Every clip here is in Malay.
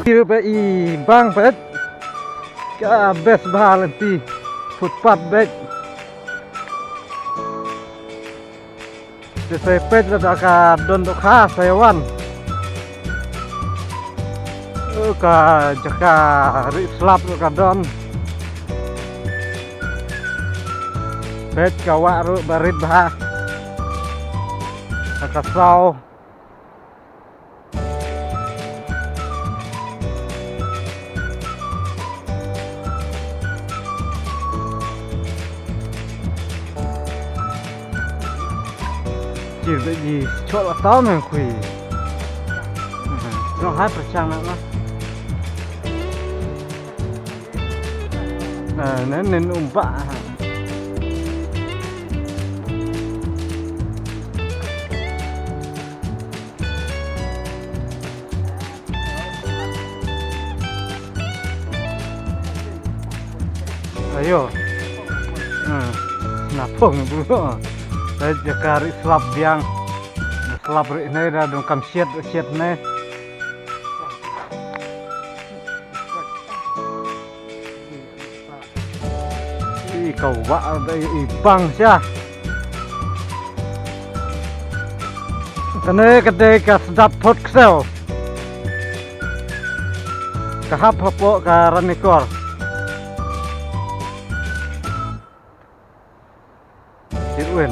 Pe I bang pet ka best bahalanti footpath bed saya pet ada ka don do kha sayawan ka jaka ri slap ka don pet ka wa ru barit bah ka sau chỉ vậy gì chỗ là tao mình quỳ nó hát phải chăng nữa nên bạ ayo napong bro saya jakari slap biang slap ini dah dong kam siat ne i kau wa i bang sia kene kedai ka sedap pot ksel kahap hapo ka ranikor Irwin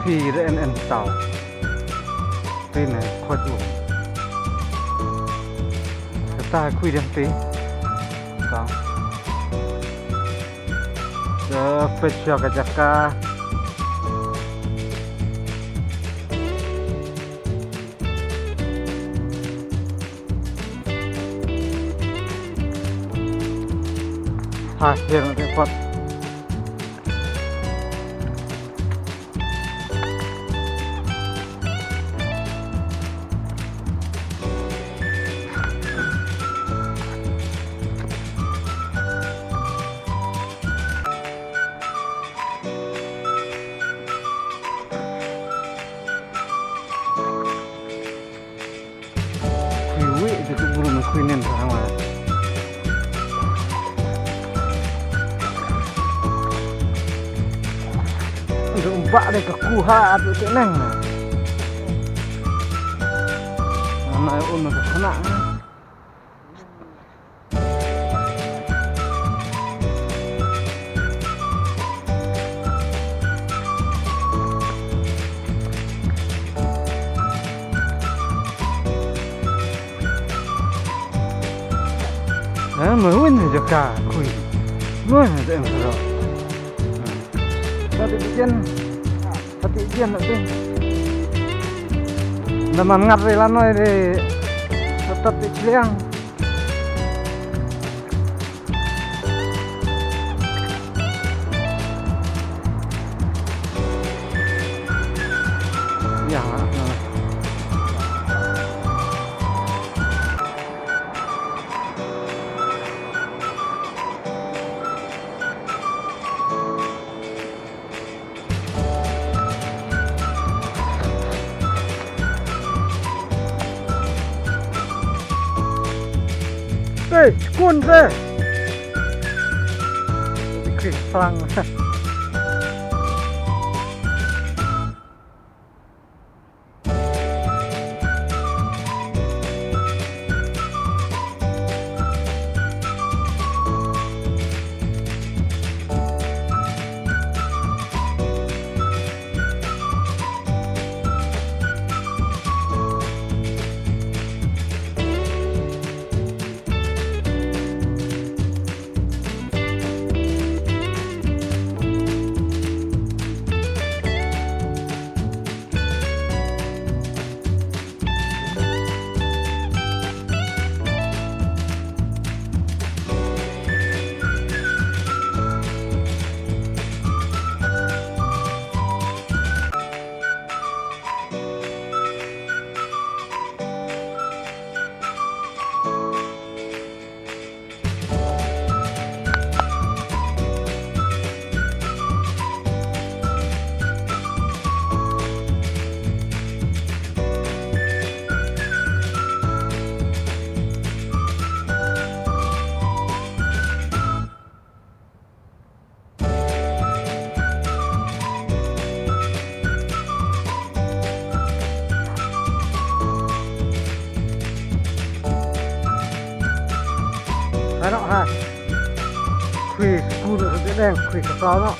thì en tàu tên này khoa chuồng ta khui đem tí tàu giờ phải cho cái jaka hiện cái quạt itu buru mengkuinin sama untuk umpak deh kekuhat itu neng mana untuk kena mới win được cả quỷ luôn là em rồi tadi ijen nanti naman ngat ri lanoy di tetap di Ciliang ya kun deh bikin selang Đấy nó ha. Quỳ school ở bên đây, quỳ cái sao đó.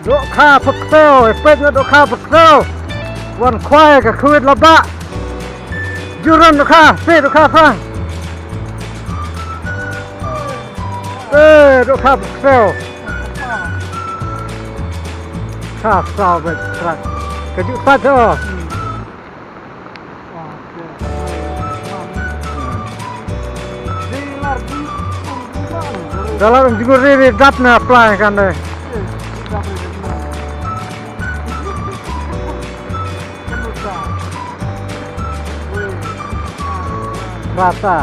Độ kha phật seo, phết nữa độ kha phật seo.วันควายกับคืนละบะยูรันดูค่ะเซ่ดูค่ะฟังดูค่ะเซลข้าสาวเป็นครักกระจุสัตว์เหรอdalam juga riri dapna apply kan deh rata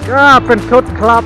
ya เป็นชุดครับ